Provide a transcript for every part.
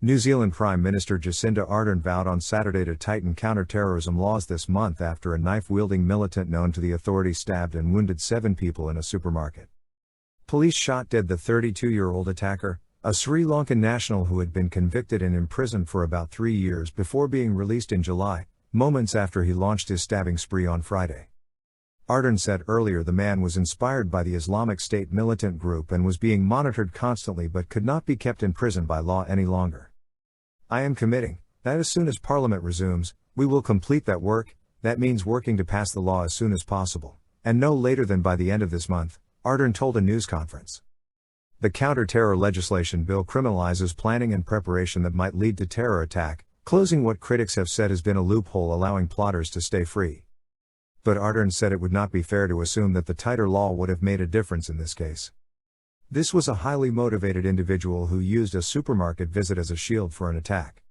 New Zealand Prime Minister Jacinda Ardern vowed on Saturday to tighten counter-terrorism laws this month after a knife-wielding militant known to the authorities stabbed and wounded 7 people in a supermarket. Police shot dead the 32-year-old attacker, a Sri Lankan national who had been convicted and imprisoned for about 3 years before being released in July, moments after he launched his stabbing spree on Friday. Ardern said earlier the man was inspired by the Islamic State militant group and was being monitored constantly but could not be kept in prison by law any longer. "I am committing that as soon as Parliament resumes, we will complete that work. That means working to pass the law as soon as possible, and no later than by the end of this month," Ardern told a news conference. The counter-terror legislation bill criminalizes planning and preparation that might lead to terror attack, closing what critics have said has been a loophole allowing plotters to stay free. But Ardern said it would not be fair to assume that the tighter law would have made a difference in this case. "This was a highly motivated individual who used a supermarket visit as a shield for an attack.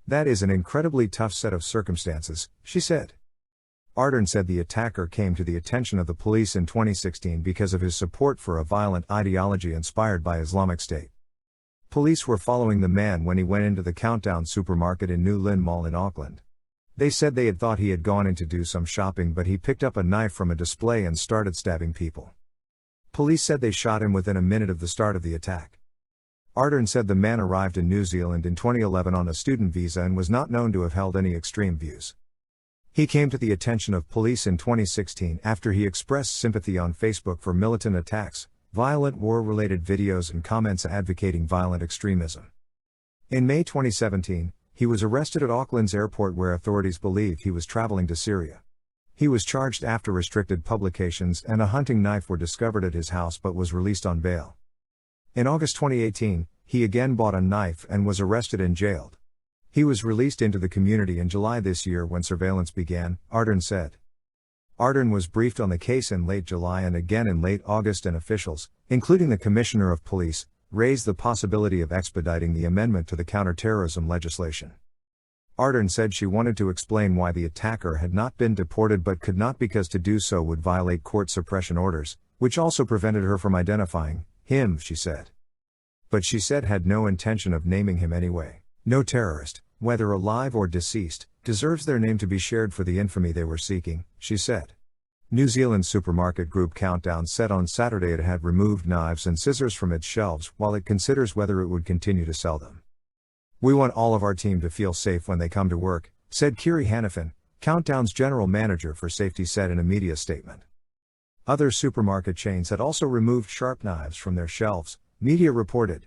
That is an incredibly tough set of circumstances," she said. Ardern said the attacker came to the attention of the police in 2016 because of his support for a violent ideology inspired by Islamic State. Police were following the man when he went into the Countdown supermarket in New Lynn Mall in Auckland. They said they had thought he had gone in to do some shopping, but he picked up a knife from a display and started stabbing people. Police said they shot him within a minute of the start of the attack. Ardern said the man arrived in New Zealand in 2011 on a student visa and was not known to have held any extreme views. He came to the attention of police in 2016 after he expressed sympathy on Facebook for militant attacks, violent war-related videos and comments advocating violent extremism. In May 2017, he was arrested at Auckland's airport where authorities believe he was traveling to Syria. He was charged after restricted publications and a hunting knife were discovered at his house but was released on bail. In August 2018, he again bought a knife and was arrested and jailed. He was released into the community in July this year when surveillance began, Ardern said. Ardern was briefed on the case in late July and again in late August, and officials, including the Commissioner of Police, raised the possibility of expediting the amendment to the counter-terrorism legislation. Ardern said she wanted to explain why the attacker had not been deported but could not because to do so would violate court suppression orders, which also prevented her from identifying him, she said. But she said had no intention of naming him anyway. "No terrorist, whether alive or deceased, deserves their name to be shared for the infamy they were seeking," she said. New Zealand supermarket group Countdown said on Saturday it had removed knives and scissors from its shelves while it considers whether it would continue to sell them. "We want all of our team to feel safe when they come to work," said Kiri Hannafin, Countdown's general manager for safety, said in a media statement. Other supermarket chains had also removed sharp knives from their shelves, media reported.